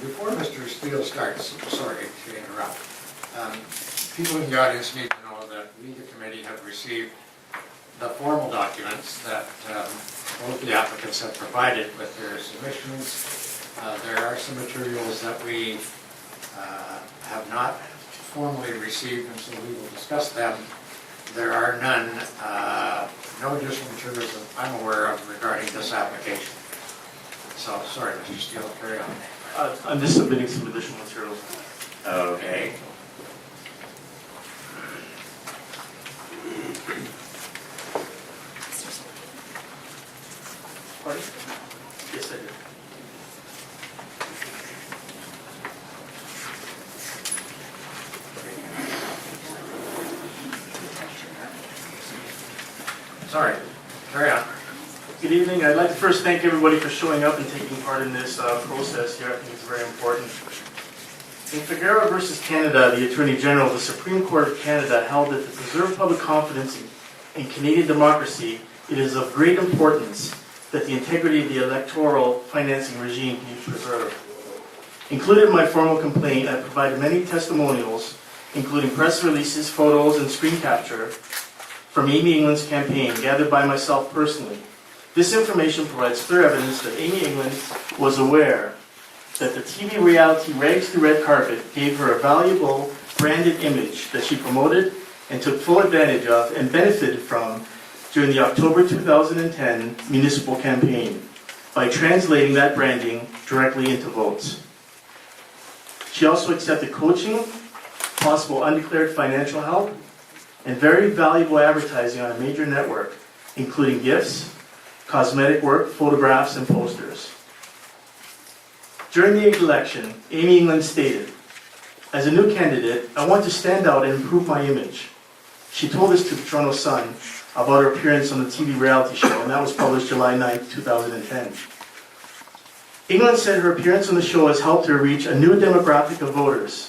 Before Mr. Steele starts, sorry to interrupt, people in the audience need to know that we, the committee, have received the formal documents that both the applicants have provided with their submissions. There are some materials that we have not formally received, and so we will discuss them. There are no additional materials that I'm aware of regarding this application. So, sorry, Mr. Steele, carry on. I'm just submitting some additional materials. Okay. Pardon? Yes, I did. Sorry, carry on. Good evening. I'd like to first thank everybody for showing up and taking part in this process here. I think it's very important. In Figueroa versus Canada, the Attorney General of the Supreme Court of Canada held that to preserve public confidence in Canadian democracy, it is of great importance that the integrity of the electoral financing regime be preserved. Included in my formal complaint, I provided many testimonials, including press releases, photos, and screen capture from Amy England's campaign, gathered by myself personally. This information provides clear evidence that Amy England was aware that the TV reality Rags to Red Carpet gave her a valuable branded image that she promoted and took full advantage of and benefited from during the October 2010 municipal campaign by translating that branding directly into votes. She also accepted coaching, possible undeclared financial help, and very valuable advertising on a major network, including gifts, cosmetic work, photographs, and posters. During the election, Amy England stated, "As a new candidate, I want to stand out and improve my image." She told this to the Toronto Sun about her appearance on the TV reality show, and that was published July 9, 2010. England said her appearance on the show has helped her reach a new demographic of voters.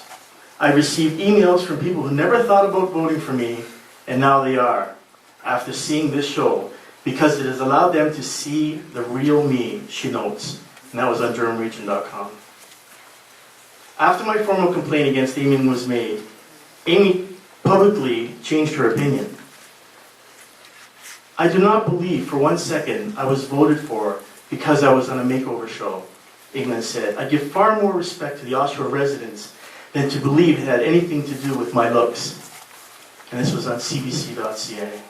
I received emails from people who never thought about voting for me, and now they are, after seeing this show, because it has allowed them to see the real me, she notes. And that was on DurhamRegion.com. After my formal complaint against Amy was made, Amy publicly changed her opinion. "I do not believe for 1 second I was voted for because I was on a makeover show," England said. "I give far more respect to the Oshawa residents than to believe it had anything to do with my looks." And this was on cbc.ca.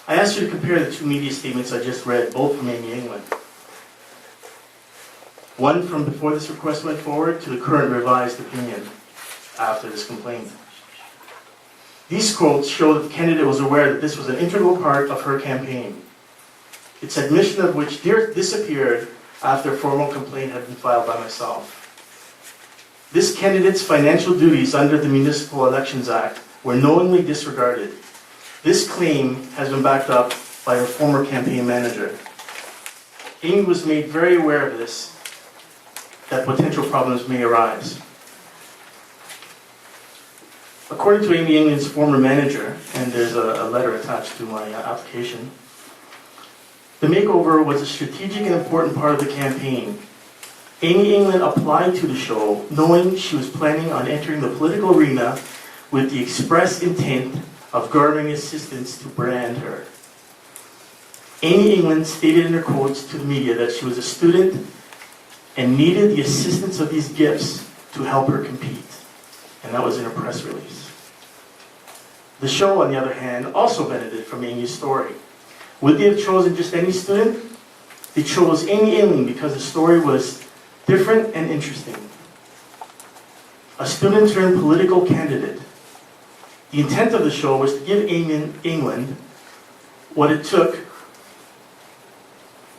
I asked you to compare the two media statements I just read, both from Amy England. One from before this request went forward to the current revised opinion after this complaint. These quotes show that the candidate was aware that this was an integral part of her campaign, its admission of which disappeared after a formal complaint had been filed by myself. This candidate's financial duties under the Municipal Elections Act were knowingly disregarded. This claim has been backed up by her former campaign manager. Amy was made very aware of this, that potential problems may arise. According to Amy England's former manager, and there's a letter attached to my application, the makeover was a strategic and important part of the campaign. Amy England applied to the show knowing she was planning on entering the political arena with the express intent of garnering assistance to brand her. Amy England stated in her quotes to the media that she was a student and needed the assistance of these gifts to help her compete. And that was in her press release. The show, on the other hand, also benefited from Amy's story. Would they have chosen just any student? They chose Amy England because the story was different and interesting. A student turned political candidate. The intent of the show was to give Amy England what it took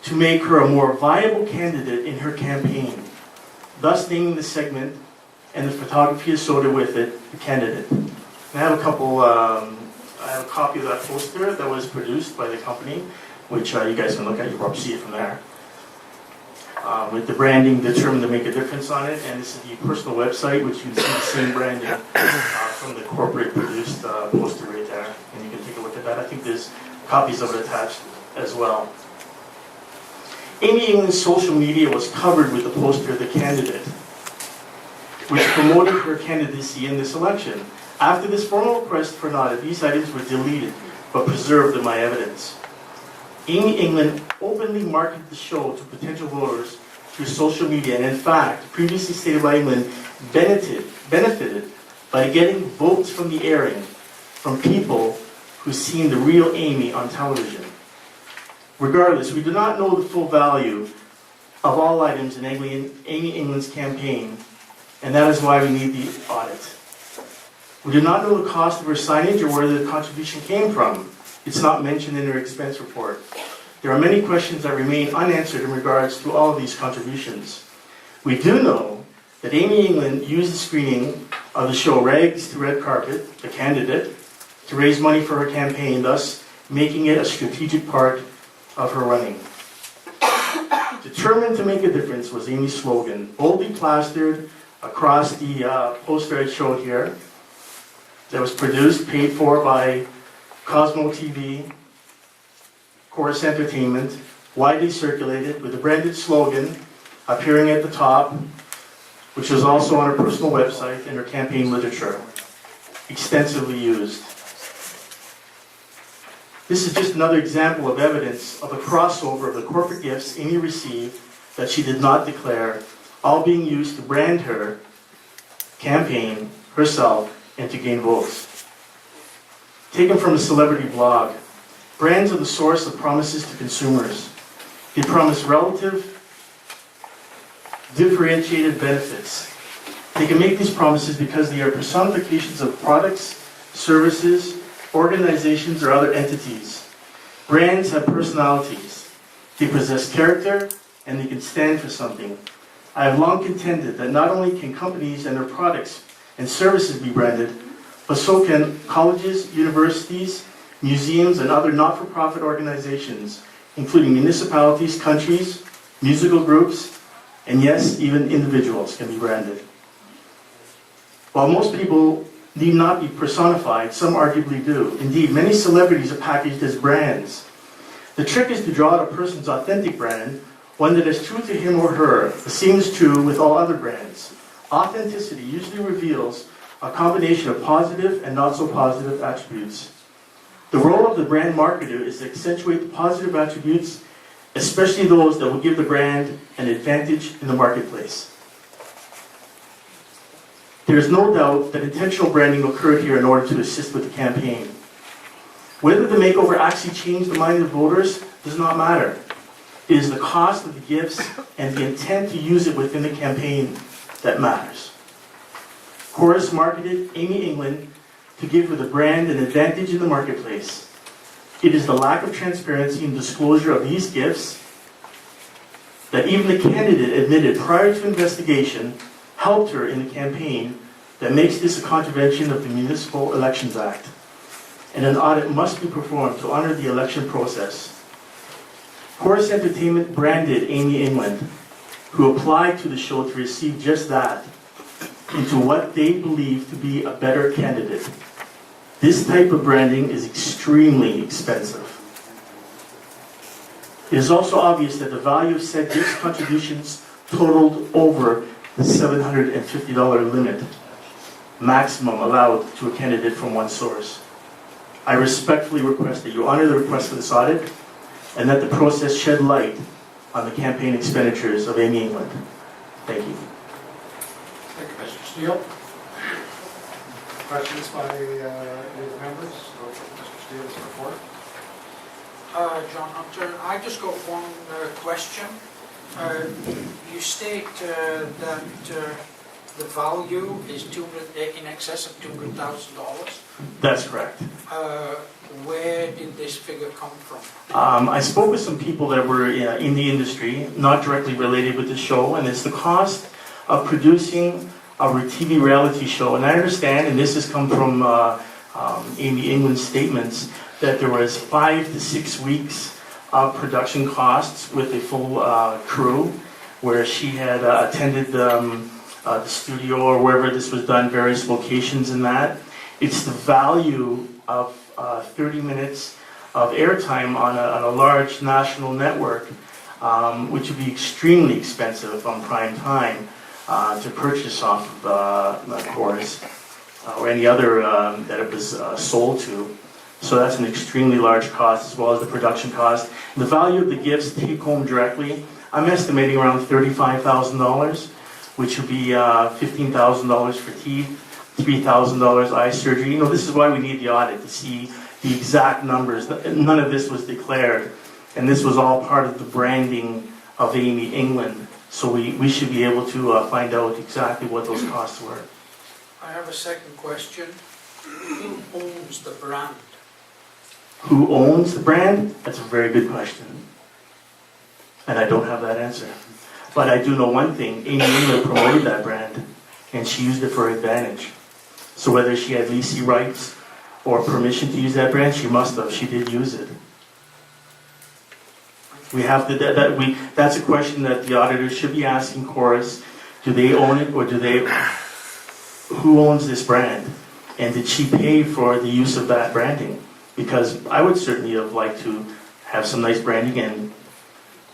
to make her a more viable candidate in her campaign, thus naming the segment and the photography associated with it, the candidate. And I have a copy of that poster that was produced by the company, which you guys can look at. You'll probably see it from there. With the branding determined to make a difference on it, and this is the personal website, which you can see the same branding from the corporate produced poster right there, and you can take a look at that. I think there's copies of it attached as well. Amy England's social media was covered with the poster of the candidate. which promoted her candidacy in this election. After this formal request for an audit, these items were deleted but preserved in my evidence. Amy England openly marketed the show to potential voters through social media, and in fact, previously stated by England, benefited by getting votes from the airing from people who've seen the real Amy on television. Regardless, we do not know the full value of all items in Amy England's campaign, and that is why we need the audit. We do not know the cost of her signage or where the contribution came from. It's not mentioned in her expense report. There are many questions that remain unanswered in regards to all of these contributions. We do know that Amy England used the screening of the show Rags to Red Carpet, the candidate, to raise money for her campaign, thus making it a strategic part of her running. Determined to make a difference was Amy's slogan, boldly plastered across the poster I showed here, that was produced, paid for by Cosmo TV, Chorus Entertainment, widely circulated with the branded slogan appearing at the top, which was also on her personal website and her campaign literature, extensively used. This is just another example of evidence of a crossover of the corporate gifts Amy received that she did not declare, all being used to brand her campaign, herself, and to gain votes. Taken from a celebrity blog, brands are the source of promises to consumers. They promise relative, differentiated benefits. They can make these promises because they are personifications of products, services, organizations, or other entities. Brands have personalities. They possess character, and they can stand for something. I have long contended that not only can companies and their products and services be branded, but so can colleges, universities, museums, and other not-for-profit organizations, including municipalities, countries, musical groups, and yes, even individuals can be branded. While most people need not be personified, some arguably do. Indeed, many celebrities are packaged as brands. The trick is to draw out a person's authentic brand, one that is true to him or her. The same is true with all other brands. Authenticity usually reveals a combination of positive and not so positive attributes. The role of the brand marketer is to accentuate the positive attributes, especially those that will give the brand an advantage in the marketplace. There is no doubt that intentional branding occurred here in order to assist with the campaign. Whether the makeover actually changed the mind of voters does not matter. It is the cost of the gifts and the intent to use it within the campaign that matters. Chorus marketed Amy England to give her the brand an advantage in the marketplace. It is the lack of transparency and disclosure of these gifts that even the candidate admitted prior to investigation helped her in the campaign that makes this a contravention of the Municipal Elections Act. And an audit must be performed to honor the election process. Chorus Entertainment branded Amy England, who applied to the show to receive just that, into what they believe to be a better candidate. This type of branding is extremely expensive. It is also obvious that the value of said gift contributions totaled over the $750 limit maximum allowed to a candidate from one source. I respectfully request that you honor the request for this audit and that the process shed light on the campaign expenditures of Amy England. Thank you. Thank you, Mr. Steele. Questions by any of the members of Mr. Steele's report? John Hunter, I just got one question. You state that the value is in excess of $200,000. That's correct. Where did this figure come from? I spoke with some people that were in the industry, not directly related with the show, and it's the cost of producing a TV reality show. And I understand, and this has come from Amy England's statements, that there was 5 to 6 weeks of production costs with a full crew, where she had attended the studio or wherever this was done, various locations in that. It's the value of 30 minutes of airtime on a large national network, which would be extremely expensive on prime time. to purchase off of Chorus or any other that it was sold to. So that's an extremely large cost, as well as the production cost. The value of the gifts take home directly, I'm estimating around $35,000, which would be $15,000 for teeth, $3,000 eye surgery. You know, this is why we need the audit, to see the exact numbers. None of this was declared, and this was all part of the branding of Amy England. So we should be able to find out exactly what those costs were. I have a second question. Who owns the brand? Who owns the brand? That's a very good question. And I don't have that answer. But I do know one thing. Amy England promoted that brand, and she used it for her advantage. So whether she had leasing rights or permission to use that brand, she must have. She did use it. We have to, that's a question that the auditor should be asking Chorus. Do they own it, or who owns this brand? And did she pay for the use of that branding? Because I would certainly have liked to have some nice branding and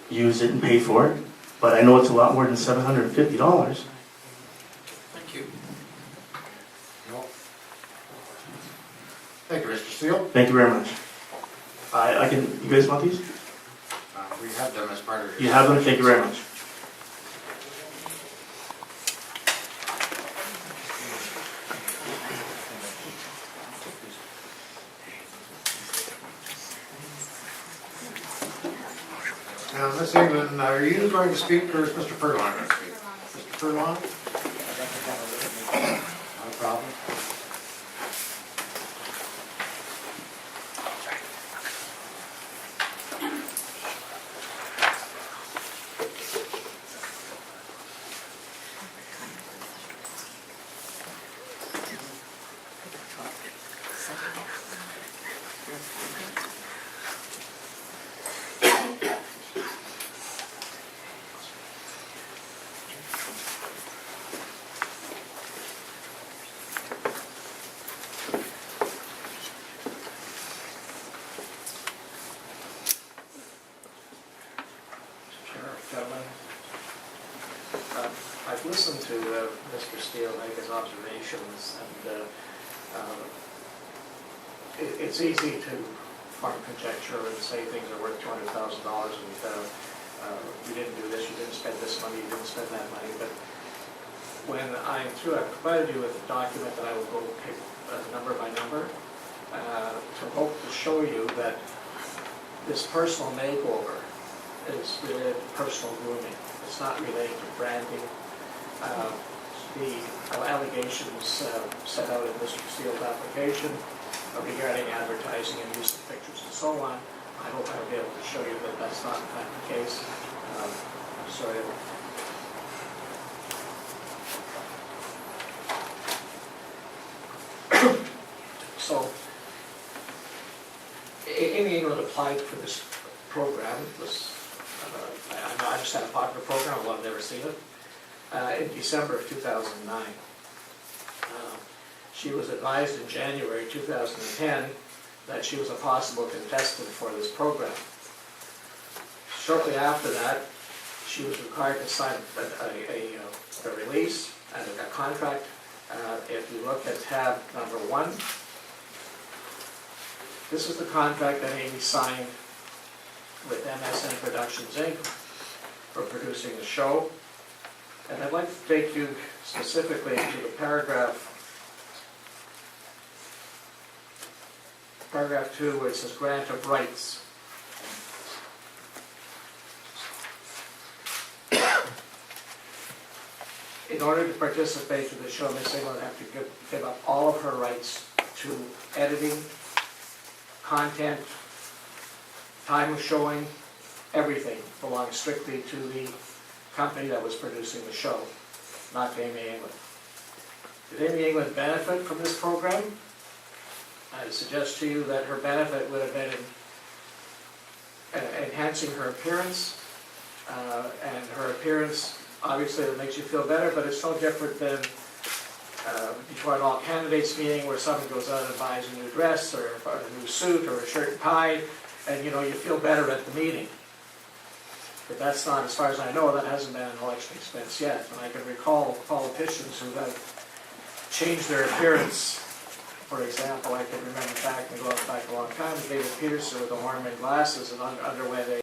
use it and pay for it. But I know it's a lot more than $750. Thank you. No. Thank you, Mr. Steele. Thank you very much. You guys want these? We have them as part of your... You have them? Thank you very much. Now, Ms. England, are you going to speak, or is Mr. Furlong going to speak? Mr. Furlong? No problem. Gentlemen, I've listened to Mr. Steele make his observations, and it's easy to form conjecture and say things are worth $200,000, and you didn't do this, you didn't spend this money, you didn't spend that money. But when I'm through, I've provided you with a document that I will go pick number by number to hope to show you that this personal makeover is related to personal grooming. It's not related to branding. The allegations set out in Mr. Steele's application regarding advertising and use of pictures and so on, I hope I'll be able to show you that that's not in fact the case. Sorry. So, Amy England applied for this program. I understand a popular program, although I've never seen it, in December of 2009. She was advised in January 2010 that she was a possible contestant for this program. Shortly after that, she was required to sign a release and a contract. If you look at tab number 1, this is the contract that Amy signed with MSN Productions Inc. for producing the show. And I'd like to take you specifically to the paragraph 2, where it says grant of rights. In order to participate in the show, Ms. England would have to give up all of her rights to editing, content, time of showing, everything belongs strictly to the company that was producing the show, not to Amy England. Did Amy England benefit from this program? I suggest to you that her benefit would have been in enhancing her appearance, and her appearance, obviously it makes you feel better, but it's no different than before an all-candidates meeting where someone goes out and buys a new dress or a new suit or a shirt and tie, and you know, you feel better at the meeting. But that's not, as far as I know, that hasn't been an election expense yet. And I can recall politicians who have changed their appearance. For example, I can remember back a long time, David Peterson with the ornament glasses and underwent a